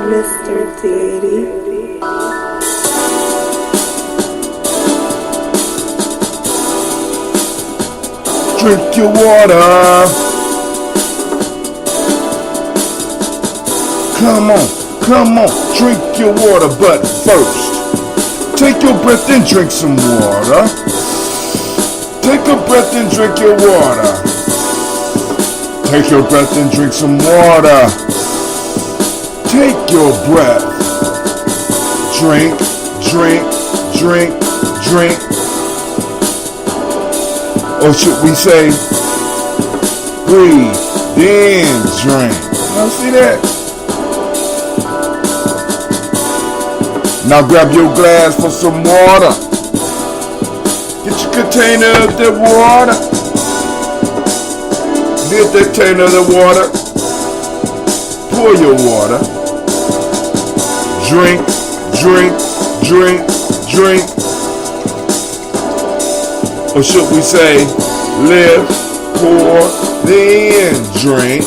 Mr. Deity. Drink your water. Come on, drink your water, but first, take your breath and drink some water. Take a breath and drink your water. Take your breath and drink some water. Take your breath. Drink, drink, drink, drink. Or should we say, breathe, then drink. Now see that? Now grab your glass for some water. Get your container of the water. Get the container of the water. Pour your water. Drink, drink, drink, drink. Or should we say, live, pour, then drink.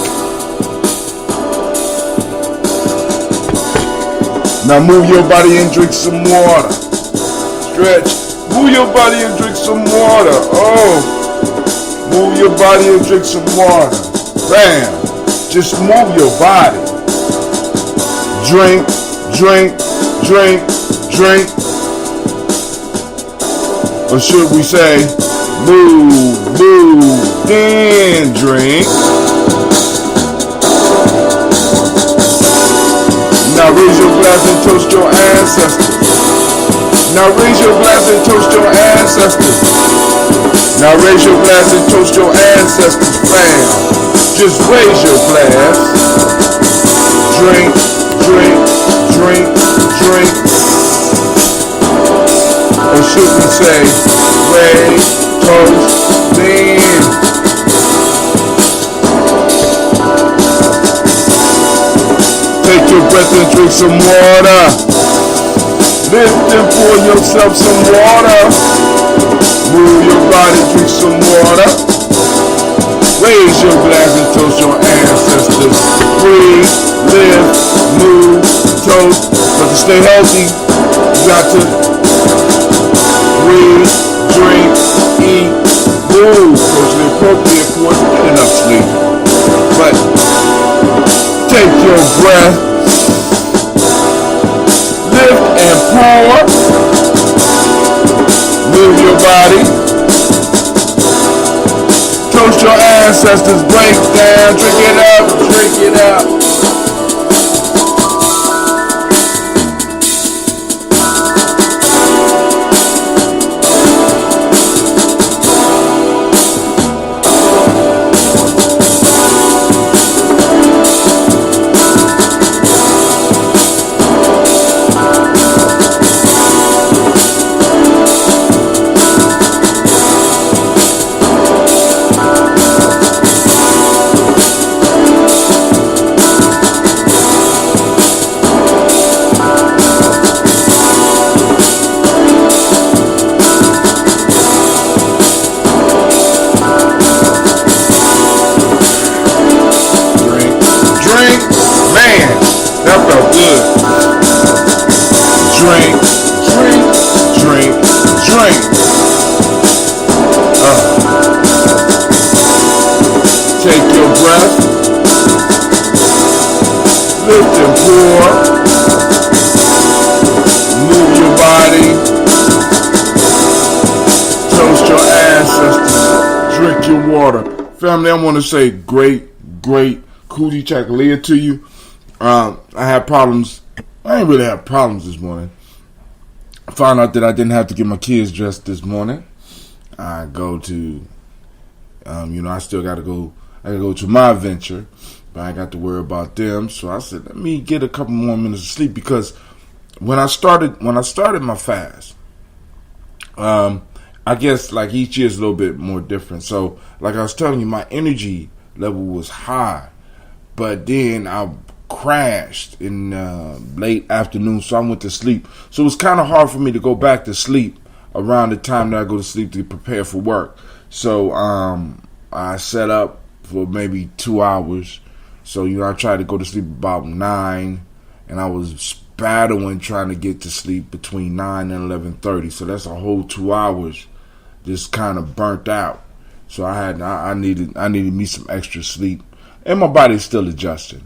Now move your body and drink some water. Stretch. Move your body and drink some water. Oh. Move your body and drink some water. Bam. Just move your body. Drink, drink, drink, drink. Or should we say, move, move, then drink. Now raise your glass and toast your ancestors. Now raise your glass and toast your ancestors. Now raise your glass and toast your ancestors. Bam. Just raise your glass. Drink, drink, drink, drink. Or should we say, raise, toast, then. Take your breath and drink some water. Lift and pour yourself some water. Move your body, drink some water. Raise your glass and toast your ancestors. Breathe, live, move, toast. But to stay healthy, you got to breathe, drink, eat, move. Socially appropriate for us to get enough sleep. But take your breath, lift and pour, move your body, toast your ancestors, break down, drink it up, drink it up. Drink, drink, drink, drink. Take your breath. Lift and pour. Move your body. Toast your ancestors. Drink your water. Family, I want to say great Kujichagulia to you. I had problems. I didn't really have problems this morning. I found out that I didn't have to get my kids dressed this morning. I go to, I still got to go. I got to go to my adventure, but I got to worry about them. So I said, let me get a couple more minutes of sleep because when I started my fast, I guess like each year is a little bit more different. So like I was telling you, my energy level was high, but then I crashed in late afternoon, so I went to sleep. So it was kind of hard for me to go back to sleep around the time that I go to sleep to prepare for work. So I set up for maybe 2 hours. So I tried to go to sleep about 9, and I was battling trying to get to sleep between 9 and 11:30. So that's a whole 2 hours just kind of burnt out. So I needed me some extra sleep, and my body's still adjusting.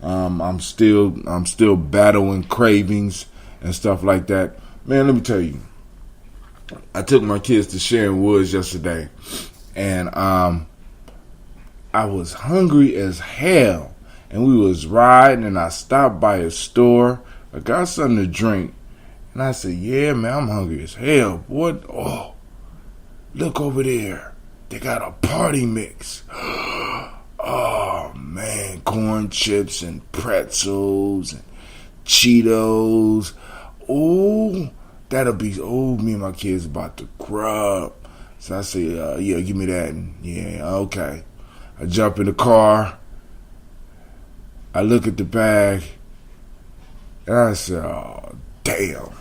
I'm still battling cravings and stuff like that. Man, let me tell you, I took my kids to Sharon Woods yesterday, and I was hungry as hell, and we was riding, and I stopped by a store. I got something to drink, and I said, "Yeah, man, I'm hungry as hell, boy. Oh, look over there. They got a party mix. Oh, man, corn chips and pretzels and Cheetos. Oh, me and my kids about to grub." So I say, "Yeah, give me that." And, yeah, okay. I jump in the car. I look at the bag. And I said, "Oh, damn.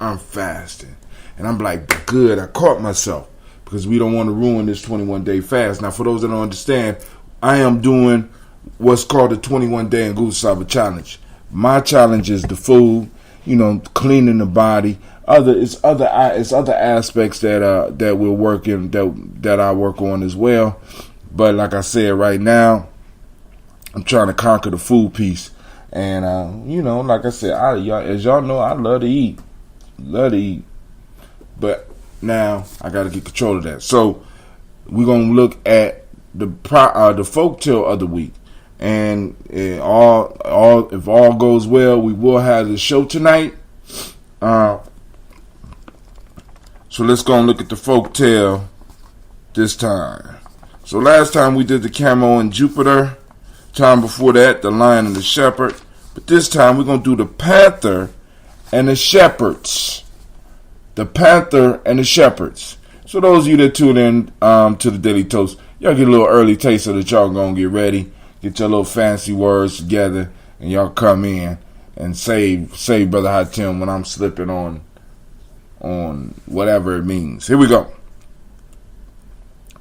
I'm fasting." And I'm like, good, I caught myself. Because we don't want to ruin this 21-day fast. Now, for those that don't understand, I am doing what's called the 21-day and Gye-Nyame challenge. My challenge is the food, cleaning the body. It's other aspects that we're working that I work on as well. But like I said, right now, I'm trying to conquer the food piece. And like I said, as y'all know, I love to eat. But now I got to get control of that. So we're gonna look at the folktale of the week, and if all goes well, we will have the show tonight. So let's go and look at the folktale this time. So last time we did the Camo and Jupiter. Time before that, the Lion and the Shepherd. But this time we're gonna do the Panther and the Shepherds. The Panther and the Shepherds. So those of you that tune in to the Daily Toast, y'all get a little early taste so that y'all gonna get ready, get your little fancy words together, and y'all come in and save Brother Hatim when I'm slipping on whatever it means. Here we go.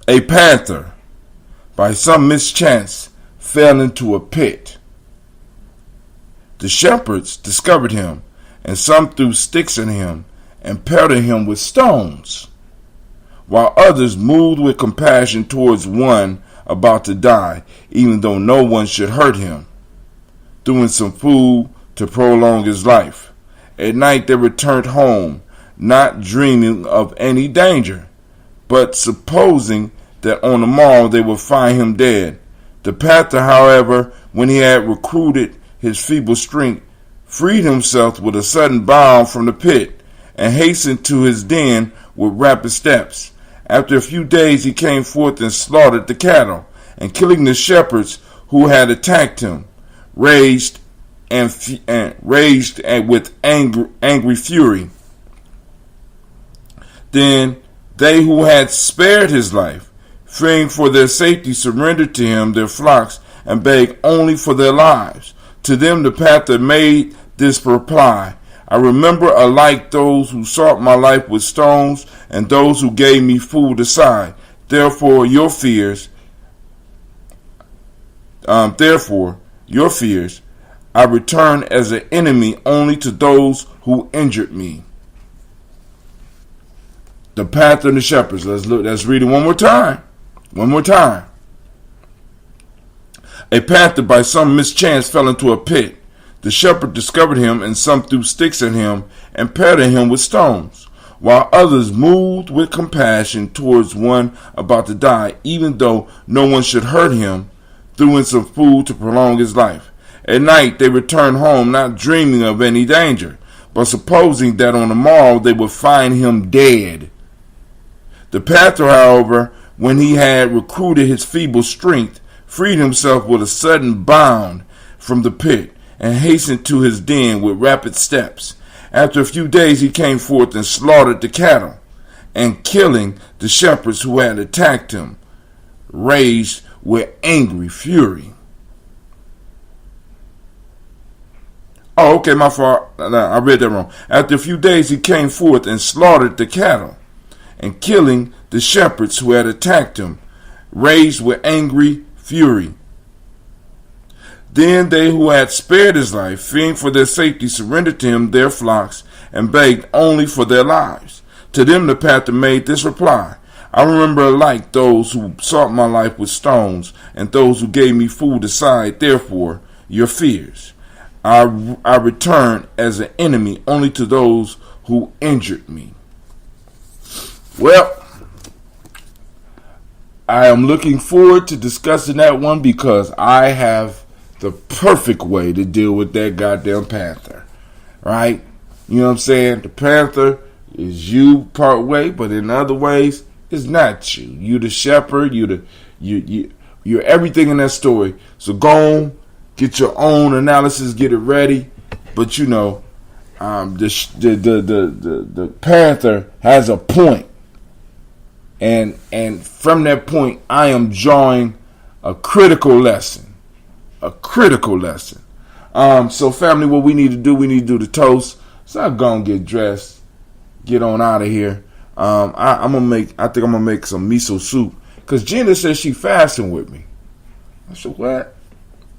A panther, by some mischance, fell into a pit. The shepherds discovered him, and some threw sticks at him and pelted him with stones, while others moved with compassion towards one about to die, even though no one should hurt him, threw in some food to prolong his life. At night they returned home, not dreaming of any danger, but supposing that on the morrow they would find him dead. The panther, however, when he had recruited his feeble strength, freed himself with a sudden bound from the pit, and hastened to his den with rapid steps. After a few days he came forth and slaughtered the cattle, and killing the shepherds who had attacked him, raged with angry fury. Then they who had spared his life, fearing for their safety, surrendered to him their flocks and begged only for their lives. To them the panther made this reply: "I remember alike those who sought my life with stones and those who gave me food aside. Therefore your fears, I return as an enemy only to those who injured me." The panther and the shepherds. Let's read it one more time. A panther by some mischance fell into a pit. The shepherd discovered him, and some threw sticks at him and pelted him with stones, while others moved with compassion towards one about to die, even though no one should hurt him, threw in some food to prolong his life. At night they returned home, not dreaming of any danger, but supposing that on the morrow they would find him dead. The panther, however, when he had recruited his feeble strength, freed himself with a sudden bound from the pit, and hastened to his den with rapid steps. After a few days he came forth and slaughtered the cattle, and killing the shepherds who had attacked him, raged with angry fury. Oh, okay, my fault. I read that wrong. After a few days he came forth and slaughtered the cattle, and killing the shepherds who had attacked him, raged with angry fury. Then they who had spared his life, fearing for their safety, surrendered to him their flocks and begged only for their lives. To them the panther made this reply: I remember alike those who sought my life with stones, and those who gave me food aside, therefore, your fears. I return as an enemy only to those who injured me. Well, I am looking forward to discussing that one because I have the perfect way to deal with that goddamn panther. Right? You know what I'm saying? The panther is you part way, but in other ways, it's not you. You the shepherd, you're everything in that story. So go on, get your own analysis, get it ready. But you know, the panther has a point. And from that point, I am drawing a critical lesson. A critical lesson. So family, what we need to do the toast. So I'm gonna get dressed, get on out of here. I think I'm gonna make some miso soup. Cause Gina said she fasting with me. I said, what?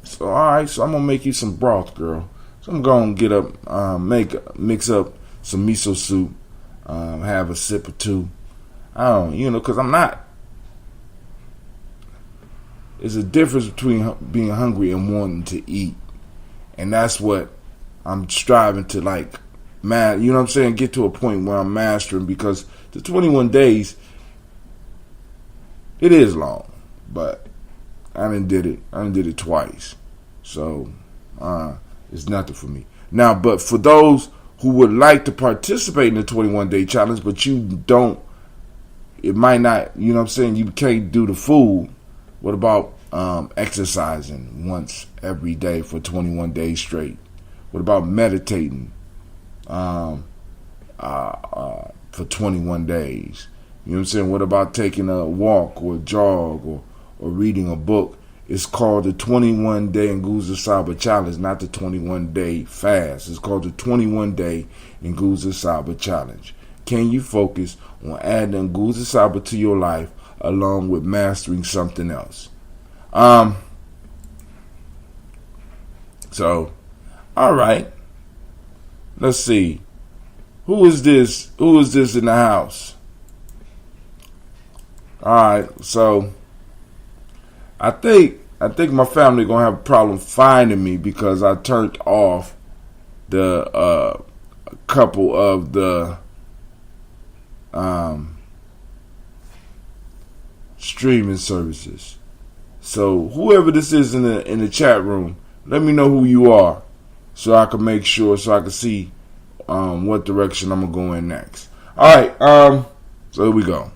So alright, so I'm gonna make you some broth, girl. So I'm gonna get up, mix up some miso soup, have a sip or two. Cause I'm not. There's a difference between being hungry and wanting to eat. And that's what I'm striving to you know what I'm saying? Get to a point where I'm mastering, because the 21 days, it is long, but I done did it twice. So, it's nothing for me. Now, but for those who would like to participate in the 21-day challenge, but you don't, it might not, you know what I'm saying? You can't do the food. What about exercising once every day for 21 days straight? What about meditating for 21 days? You know what I'm saying? What about taking a walk or a jog or reading a book? It's called the 21-day Nguza Saba Challenge, not the 21-day fast. It's called the 21-day Nguza Saba Challenge. Can you focus on adding Nguza Saba to your life along with mastering something else? So, all right. Let's see. Who is this? Who is this in the house? All right. So, I think my family gonna have a problem finding me because I turned off the couple of the streaming services. So whoever this is in the chat room, let me know who you are, so I can make sure, so I can see what direction I'm gonna go in next. All right, so here we go.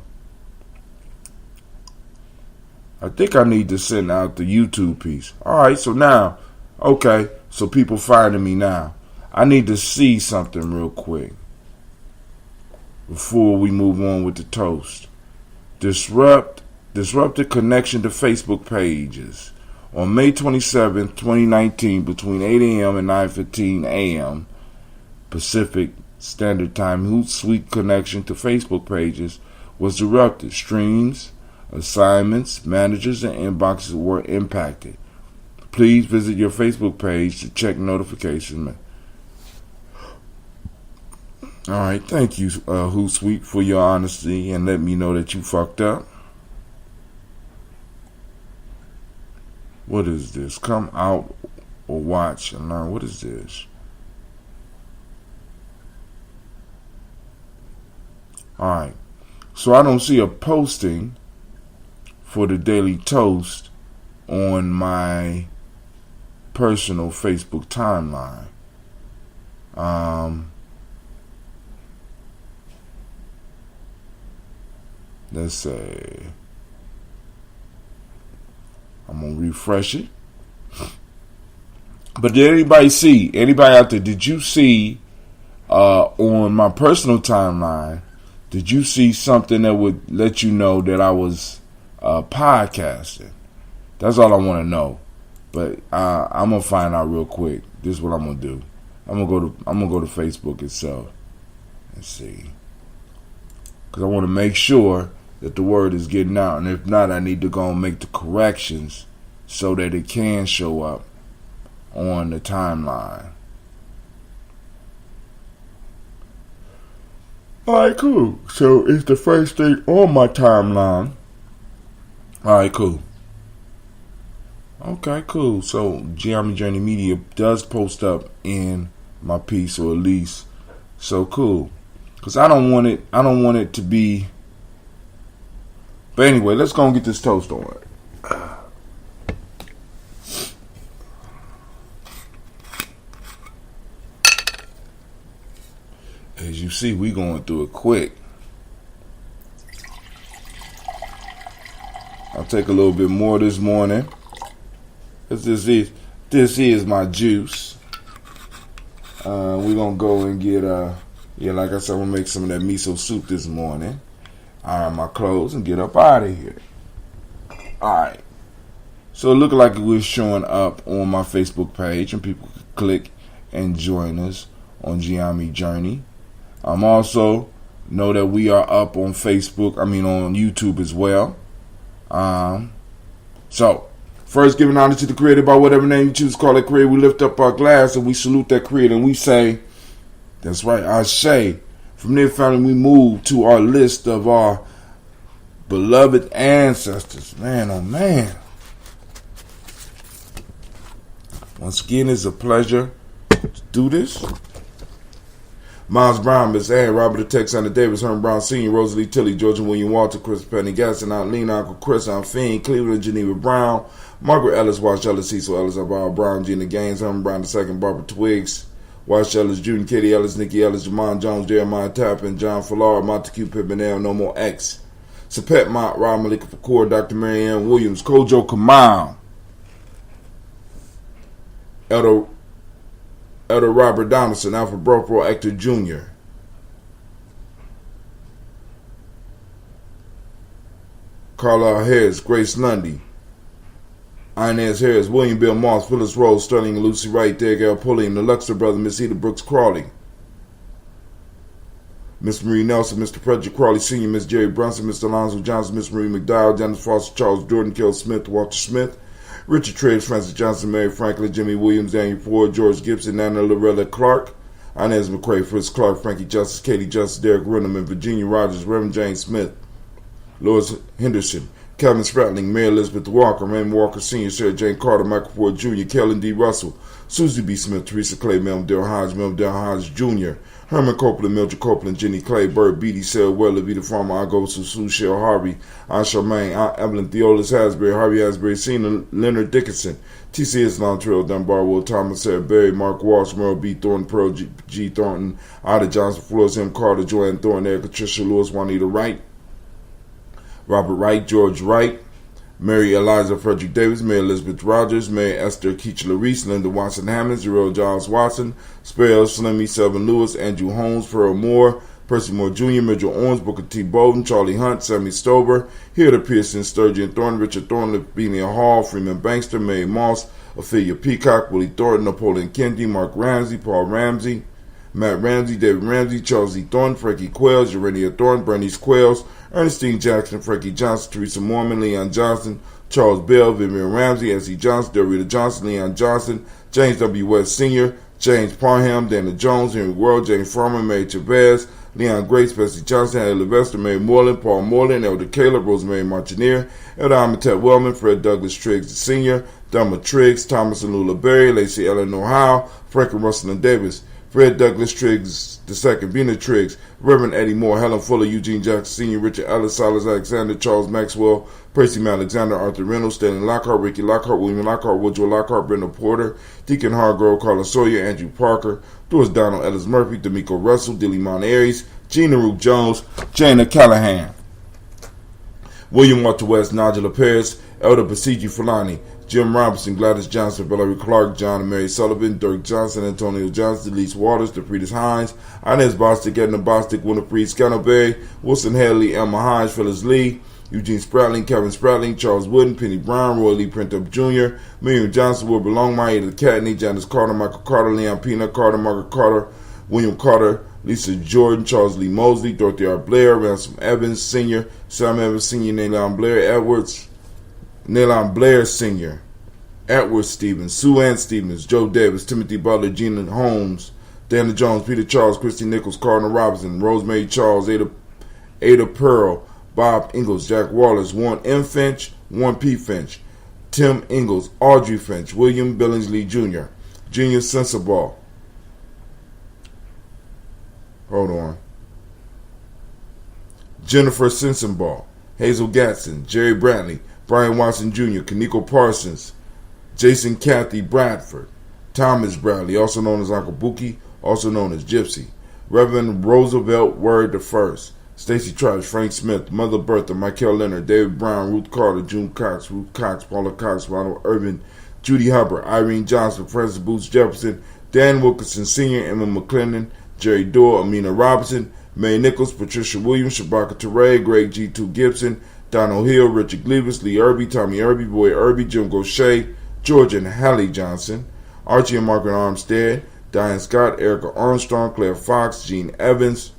I think I need to send out the YouTube piece. All right, so now, okay, so people finding me now. I need to see something real quick before we move on with the toast. Disrupted connection to Facebook pages. On May 27, 2019, between 8 a.m. and 9:15 a.m. Pacific Standard Time, Hootsuite connection to Facebook pages was disrupted. Streams, assignments, managers, and inboxes were impacted. Please visit your Facebook page to check notifications. Alright, thank you, Hootsuite, for your honesty and let me know that you fucked up. What is this? Come out or watch and learn. What is this? Alright, so I don't see a posting for the Daily Toast on my personal Facebook timeline. Let's say I'm gonna refresh it. But did anybody out there, did you see on my personal timeline, did you see something that would let you know that I was podcasting? That's all I want to know. But I'm gonna find out real quick. This is what I'm gonna do. I'm gonna go to Facebook itself and see, because I want to make sure that the word is getting out, and if not, I need to go and make the corrections so that it can show up on the timeline. Alright, cool. So it's the first thing on my timeline. Alright, cool. Okay, cool. So Gye-Nyame Journey Media does post up in my piece, or at least so cool. Cause I don't want it to be. But anyway, let's go and get this toast on. As you see, we going through it quick. I'll take a little bit more this morning. This is my juice. We're gonna go and get like I said, I'm gonna make some of that miso soup this morning. Iron my clothes and get up out of here. Alright. So it looked like it was showing up on my Facebook page, and people could click and join us on Gye-Nyame Journey. Also know that we are up on Facebook, on YouTube as well. So, first, giving honor to the Creator by whatever name you choose to call it Creator. We lift up our glass and we salute that Creator, and we say, that's right, I say. From there, family, we move to our list of our beloved ancestors. Man, oh man. Once again, it's a pleasure to do this. Miles Brown, Miss Ann, Robert the Texander Davis, Herman Brown Sr., Rosalie Tilley, Georgia William Walter, Chris Penny Gaston, Aunt Lena, Uncle Chris, Aunt Fiend, Cleveland, Geneva Brown, Margaret Ellis, Wash Ellis, Cecil Ellis, Alvaro Brown, Gina Gaines, Herman Brown II, Barbara Twiggs, Wash Ellis, June, Katie Ellis, Nikki Ellis, Jamon Jones, Jeremiah Tappan, John Fallard, Montague Pippinell, No More X, Sapet Mott, Rob Malika Fakour, Dr. Marianne Williams, Kojo Kamal, Elder Robert Donaldson, Alfred Brofro, Actor Jr., Carlisle Harris, Grace Lundy, Inez Harris, William Bill Moss, Phyllis Rose, Sterling and Lucy Wright, Derek L. Pulling, the Luxor brother, Miss Eda Brooks Crawley, Miss Marie Nelson, Mr. Frederick Crawley Sr., Miss Jerry Brunson, Mr. Alonzo Johnson, Miss Marie McDowell, Dennis Foster, Charles Jordan, Kel Smith, Walter Smith, Richard Triggs, Francis Johnson, Mary Franklin, Jimmy Williams, Daniel Ford, George Gibson, Nana Loretta Clark, Inez McCrae, Fritz Clark, Frankie Justice, Katie Justice, Derek Renneman, Virginia Rogers, Reverend James Smith, Lois Henderson, Calvin Spratling, Mary Elizabeth Walker, Raymond Walker Sr., Sarah Jane Carter, Michael Ford Jr., Kellen D. Russell, Susie B. Smith, Teresa Clay, Melvin Hodge Jr., Herman Copeland, Mildred Copeland, Jenny Clay, Bird Beatty, Sarah Weller, Vita Farmer, Argo, Sue Shell Harvey, Aunt Charmaine, Aunt Evelyn, Theolis Hasbury, Harvey Hasbury Sr., Leonard Dickinson, T.C. Islam Trail, Dunbar, Will Thomas, Sarah Berry, Mark Walsh, Merle B. Thornton, Pearl G. Thornton, Ida Johnson, Flores M. Carter, Joanne Thornton, Erica Tricia Lewis, Juanita Wright, Robert Wright, George Wright, Mary Eliza Frederick Davis, Mary Elizabeth Rogers, Mary Esther Keachler Reese, Linda Watson Hammond, Zerrell Giles Watson, Spell Slimmy, Selvin Lewis, Andrew Holmes, Pearl Moore, Percy Moore Jr., Mitchell Owens, Booker T. Bowden, Charlie Hunt, Sammy Stover, Hilda Pearson, Sturgeon Thornton, Richard Thornton, Lavinia Hall, Freeman Bankster, Mary Moss, Ophelia Peacock, Willie Thornton, Napoleon Kennedy, Mark Ramsey, Paul Ramsey, Matt Ramsey, David Ramsey, Charles E. Thornton, Frankie Quells, Urania Thornton, Bernice Quells, Ernestine Jackson, Frankie Johnson, Teresa Mormon, Leon Johnson, Charles Bell, Vivian Ramsey, S.E. Johnson, Dorita Johnson, Leon Johnson, James W. West Sr., James Parham, Dana Jones, Henry World, James Farmer, Mary Chavez, Leon Grace, Bessie Johnson, Hattie Levester, Mary Moreland, Paul Moreland, Elder Caleb, Rosemary Martineer, Elder Amitette Wellman, Fred Douglas Triggs Sr., Delma Triggs, Thomas and Lula Berry, Lacey Eleanor Howe, Frank and Russell and Davis, Fred Douglas Triggs II, Bina Triggs, Reverend Eddie Moore, Helen Fuller, Eugene Jackson Sr., Richard Ellis, Silas Alexander, Charles Maxwell, Percy Alexander, Arthur Reynolds, Stanley Lockhart, Ricky Lockhart, William Lockhart, Woodrow Lockhart, Brenda Porter, Deacon Hargrove, Carla Sawyer, Andrew Parker, Doris Donald, Ellis Murphy, D'Amico Russell, Dilly Mon Aries, Gina Rook Jones, Jana Callahan, William Walter West, Nigella Paris, Elder Basiji Fulani, Jim Robinson, Gladys Johnson, Valerie Clark, John and Mary Sullivan, Dirk Johnson, Antonio Johnson, Delise Waters, DePretis Hines, Inez Bostic, Edna Bostic, Winifred Scannelberry, Wilson Haley, Emma Hines, Phyllis Lee, Eugene Spratling, Kevin Spratling, Charles Wooden, Penny Brown, Roy Lee Printup Jr., Miriam Johnson, Wilbur Longmire, Ada Catney, Janice Carter, Michael Carter, Leon Peanut Carter, Margaret Carter, William Carter, Lisa Jordan, Charles Lee Mosley, Dorothy R. Blair, Ransom Evans Sr., Sam Evans Sr., Nayland Blair Edwards, Nayland Blair Sr., Edward Stevens, Sue Ann Stevens, Joe Davis, Timothy Butler, Gina Holmes, Dana Jones, Peter Charles, Christy Nichols, Cardinal Robinson, Rosemary Charles, Ada Pearl, Bob Ingalls, Jack Wallace, Warren M. Finch, Warren P. Finch, Tim Ingalls, Audrey Finch, William Billingsley Jr., Junior Sensabaugh. Hold on. Jennifer Sensabaugh, Hazel Gatson, Jerry Brantley, Brian Watson Jr., Kaneko Parsons, Jason Kathy Bradford, Thomas Bradley, also known as Uncle Buki, also known as Gypsy, Reverend Roosevelt Word I, Stacey Trice, Frank Smith, Mother Bertha, Michael Leonard, David Brown, Ruth Carter, June Cox, Ruth Cox, Paula Cox, Ronald Irvin, Judy Hubbard, Irene Johnson, Francis Booth Jefferson, Dan Wilkinson Sr., Emma McClendon, Jerry Dorr, Amina Robinson, Mae Nichols, Patricia Williams, Shabaka Teray, Greg G2 Gibson, Donald Hill, Richard Gleavis, Lee Irby, Tommy Irby, Boy Irby, Jim Gaucher, George and Hallie Johnson, Archie and Margaret Armstead, Diane Scott, Erica Armstrong, Claire Fox, Gene Evans,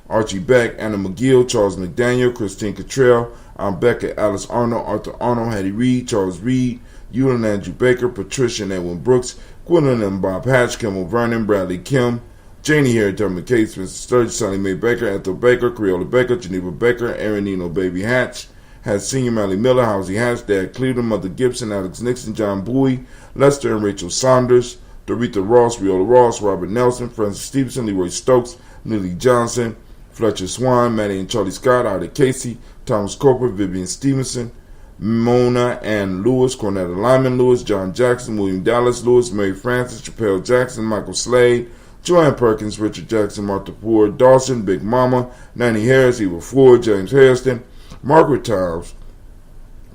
Archie Beck, Anna McGill, Charles McDaniel, Christine Cottrell, Becca, Alice Arnold, Arthur Arnold, Hattie Reed, Charles Reed, Ewan and Andrew Baker, Patricia and Edwin Brooks, Gwendolyn and Bob Hatch, Kimmel Vernon, Bradley Kim, Janie Harry, Tubman McKay, Spencer Sturge, Sally Mae Baker, Ethel Baker, Creola Baker, Geneva Baker, Aaron Nino Baby Hatch, has Senior Mally Miller, Housie Hatch, Dad Cleveland, Mother Gibson, Alex Nixon, John Bowie, Lester and Rachel Saunders, Doretha Ross, Riola Ross, Robert Nelson, Francis Stevenson, Leroy Stokes, Lily Johnson, Fletcher Swan, Maddie and Charlie Scott, Ida Casey, Thomas Corporate, Vivian Stevenson, Mona Ann Lewis, Cornetta Lyman Lewis, John Jackson, William Dallas Lewis, Mary Francis, Chappelle Jackson, Michael Slade, Joanne Perkins, Richard Jackson, Martha Ford, Dawson, Big Mama, Nanny Harris, Eva Ford, James Hairston, Margaret Tiles,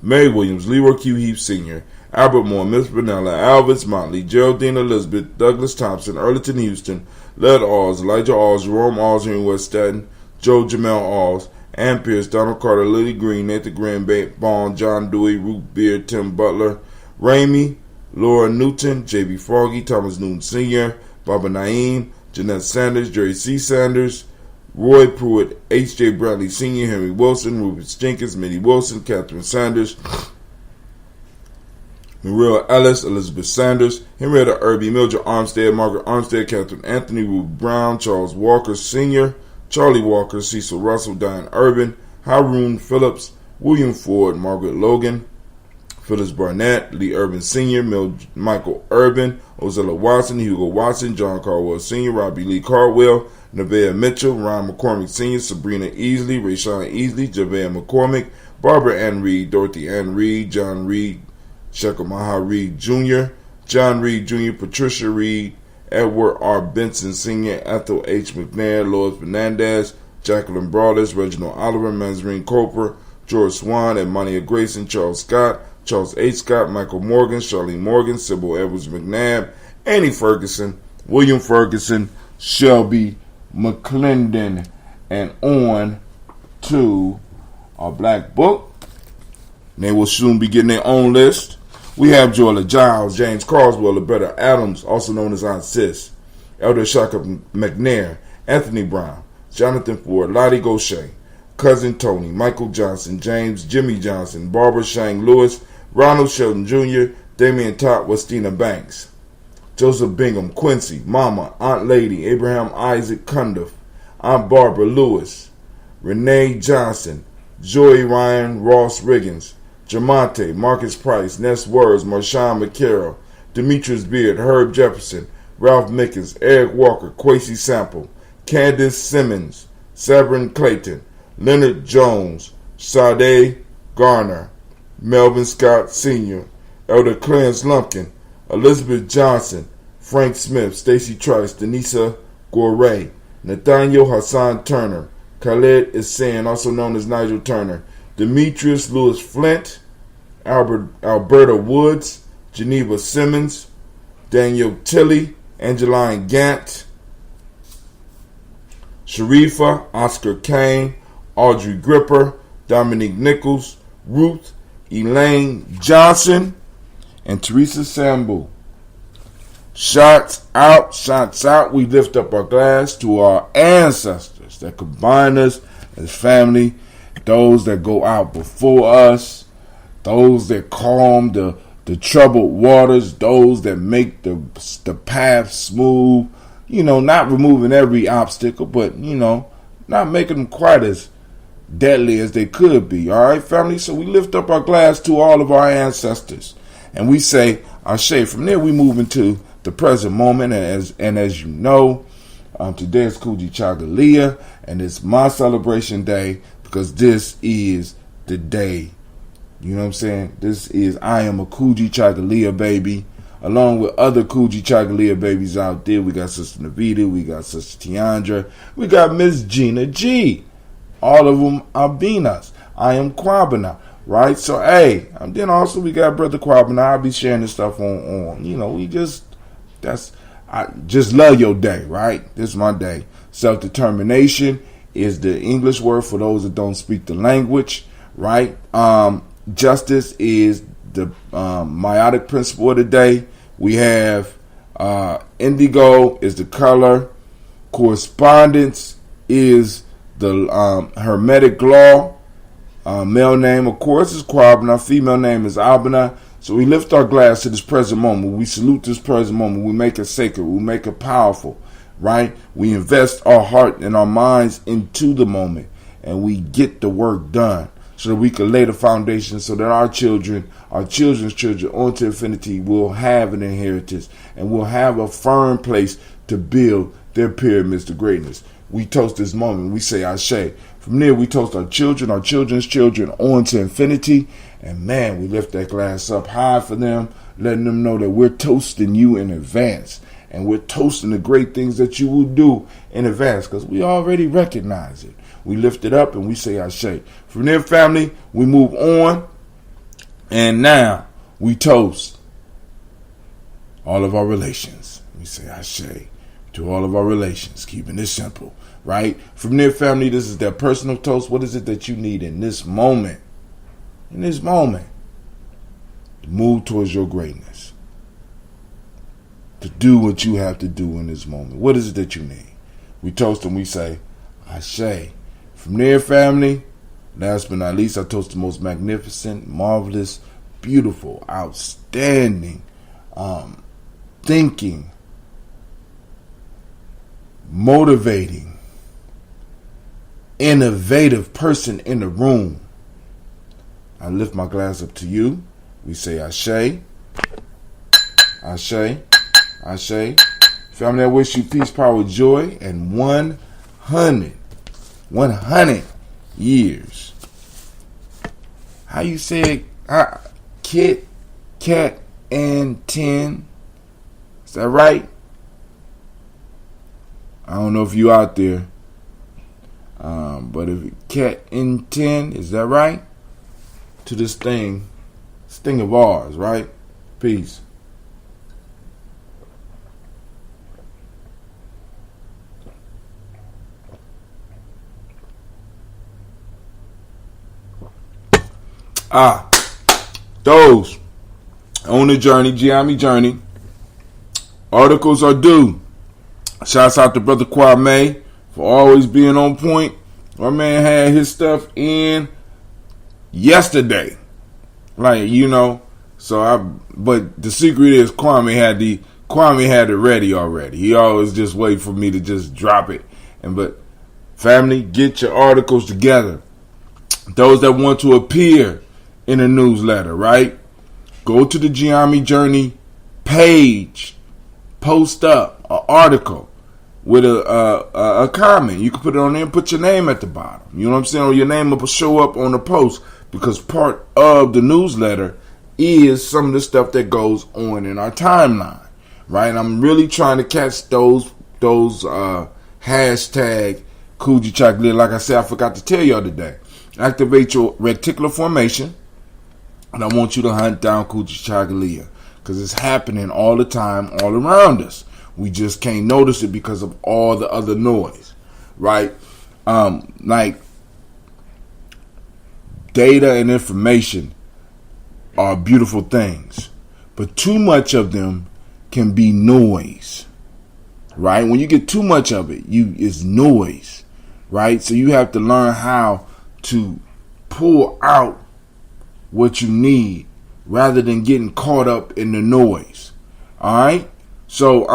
Mae Williams, Leroy Q. Heap Sr., Albert Moore, Miss Vanilla, Alvis Motley, Geraldine Elizabeth, Douglas Thompson, Earleton Houston, Led Alls, Elijah Alls, Jerome Alls here in West Staten, Joe Jamel Alls, Ann Pierce, Donald Carter, Lily Green, Nathan Graham, Bond, John Dewey, Ruth Beard, Tim Butler, Ramey, Laura Newton, J.B. Froggy, Thomas Newton Sr., Baba Naeem, Jeanette Sanders, Jerry C. Sanders, Roy Pruitt, H.J. Bradley Sr., Henry Wilson, Rufus Jenkins, Minnie Wilson, Catherine Sanders, Maria Ellis, Elizabeth Sanders, Henrietta Irby, Mildred Armstead, Margaret Armstead, Catherine Anthony, Ruth Brown, Charles Walker Sr., Charlie Walker, Cecil Russell, Diane Urban, Haroon Phillips, William Ford, Margaret Logan, Phyllis Barnett, Lee Urban Sr., Michael Urban, Ozella Watson, Hugo Watson, John Caldwell Sr., Robbie Lee Caldwell, Nevaeh Mitchell, Ron McCormick Sr., Sabrina Easley, Rayshawn Easley, Javea McCormick, Barbara Ann Reed, Dorothy Ann Reed, John Reed, Shekamaha Reed Jr., John Reed Jr., Patricia Reed, Edward R. Benson Sr., Ethel H. McNair, Lois Fernandez, Jacqueline Broaders, Reginald Oliver, Manzarine Cooper, George Swan, Edmonia Grayson, Charles Scott, Charles H. Scott, Michael Morgan, Charlene Morgan, Sybil Edwards McNabb, Annie Ferguson, William Ferguson, Shelby McClendon, and on to our Black Book. They will soon be getting their own list. We have Joella Giles, James Carswell, Roberta Adams, also known as Aunt Sis, Elder Shaka McNair, Anthony Brown, Jonathan Ford, Lottie Gaucher, Cousin Tony, Michael Johnson, James Jimmy Johnson, Barbara Shang Lewis, Ronald Sheldon Jr., Damian Todd, Westina Banks, Joseph Bingham, Quincy, Mama, Aunt Lady, Abraham Isaac Cundiff, Aunt Barbara Lewis, Renee Johnson, Joey Ryan Ross Riggins, Jamonte, Marcus Price, Ness Words, Marshawn McCarroll, Demetrius Beard, Herb Jefferson, Ralph Mickens, Eric Walker, Quasi Sample, Candace Simmons, Severin Clayton, Leonard Jones, Sade Garner, Melvin Scott Sr., Elder Clarence Lumpkin, Elizabeth Johnson, Frank Smith, Stacy Trice, Denisa Gore, Nathaniel Hassan Turner, Khaled Issan, also known as Nigel Turner, Demetrius Lewis Flint, Alberta Woods, Geneva Simmons, Daniel Tilley, Angeline Gant, Sharifa, Oscar Kane, Audrey Gripper, Dominique Nichols, Ruth Elaine Johnson, and Teresa Sambu. Shots out, shots out. We lift up our glass to our ancestors that combine us as family, those that go out before us, those that calm the the troubled waters, those that make the path smooth, not removing every obstacle, but, not making them quite as deadly as they could be. All right, family? So we lift up our glass to all of our ancestors, and we say, Ashe. From there, we move into the present moment, and as you know, today is Kujichagulia, and it's my celebration day because this is the day. You know what I'm saying? I am a Kujichagulia baby, along with other Kujichagulia babies out there. We got Sister Navita, we got Sister Tiandra, we got Miss Gina G. All of them are Binas. I am Kwabena, right? So, hey, then also we got Brother Kwabena. I'll be sharing this stuff on I just love your day, right? This is my day. Self-determination is the English word for those that don't speak the language, right? Justice is the meiotic principle of the day. We have indigo is the color. Correspondence is the Hermetic law. Male name, of course, is Kwabena. Female name is Abena. So we lift our glass to this present moment. We salute this present moment. We make it sacred. We make it powerful, right? We invest our heart and our minds into the moment, and we get the work done so that we can lay the foundation so that our children, our children's children, onto infinity will have an inheritance and will have a firm place to build their pyramids to greatness. We toast this moment. We say Ashe. From there, we toast our children, our children's children, on to infinity. And man, we lift that glass up high for them, letting them know that we're toasting you in advance. And we're toasting the great things that you will do in advance because we already recognize it. We lift it up and we say Ashe. From there, family, we move on. And now we toast all of our relations. We say Ashe to all of our relations, keeping it simple, right? From there, family, this is that personal toast. What is it that you need in this moment? In this moment, to move towards your greatness, to do what you have to do in this moment. What is it that you need? We toast and we say, Ashe. From there, family, last but not least, I toast the most magnificent, marvelous, beautiful, outstanding, thinking, motivating, innovative person in the room. I lift my glass up to you. We say Ashe, Ashe, Ashe. Family, I wish you peace, power, joy, and 100 years. How you say it? Kit, Kat, and 10. Is that right? I don't know if you out there. But if Cat in 10, is that right? To this thing of ours, right? Peace. Those on the journey, Gye-Nyame journey. Articles are due. Shouts out to Brother Kwame for always being on point. Our man had his stuff in yesterday. But the secret is Kwame had it ready already. He always just wait for me to just drop it. But family, get your articles together. Those that want to appear in a newsletter, right? Go to the Gye-Nyame Journey page, post up an article with a comment. You can put it on there and put your name at the bottom. You know what I'm saying? Or your name will show up on the post because part of the newsletter is some of the stuff that goes on in our timeline, right? I'm really trying to catch those hashtag Kujichagulia. Like I said, I forgot to tell y'all today. Activate your reticular formation, and I want you to hunt down Kujichagulia because it's happening all the time, all around us. We just can't notice it because of all the other noise, right? Like data and information are beautiful things, but too much of them can be noise, right? When you get too much of it, it's noise, right? So you have to learn how to pull out what you need, rather than getting caught up in the noise. Alright? So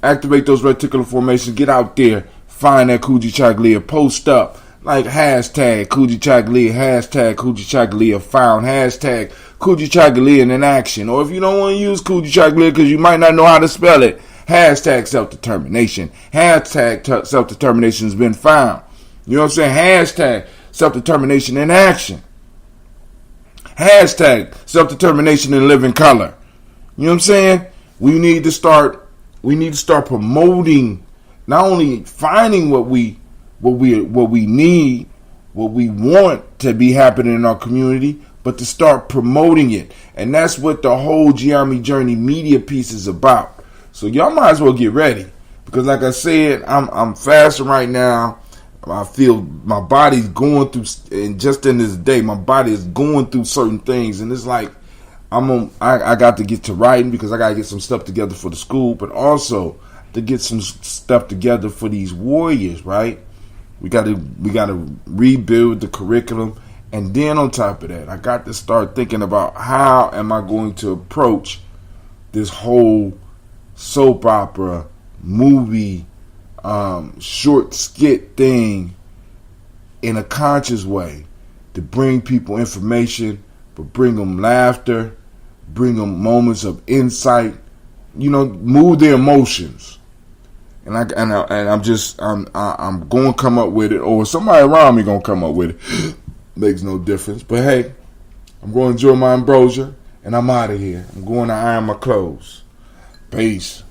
activate those reticular formations, get out there, find that Kujichagulia, post up like hashtag Kujichagulia, hashtag Kujichagulia found, hashtag Kujichagulia in action. Or if you don't want to use Kujichagulia because you might not know how to spell it, hashtag self-determination. Hashtag self-determination has been found. You know what I'm saying? Hashtag self-determination in action. Hashtag self-determination in living color. You know what I'm saying? We need to start promoting, not only finding what we need, what we want to be happening in our community, but to start promoting it. And that's what the whole Gye-Nyame Journey media piece is about. So y'all might as well get ready, because like I said, I'm fasting right now. I feel my body's going through, and just in this day, my body is going through certain things, and it's like I got to get to writing because I got to get some stuff together for the school, but also to get some stuff together for these warriors, right? We got to rebuild the curriculum, and then on top of that, I got to start thinking about how am I going to approach this whole soap opera movie short skit thing in a conscious way to bring people information, but bring them laughter, bring them moments of insight, move their emotions. And I'm going to come up with it, or somebody around me going to come up with it. Makes no difference. But hey, I'm going to enjoy my ambrosia, and I'm out of here. I'm going to iron my clothes. Peace.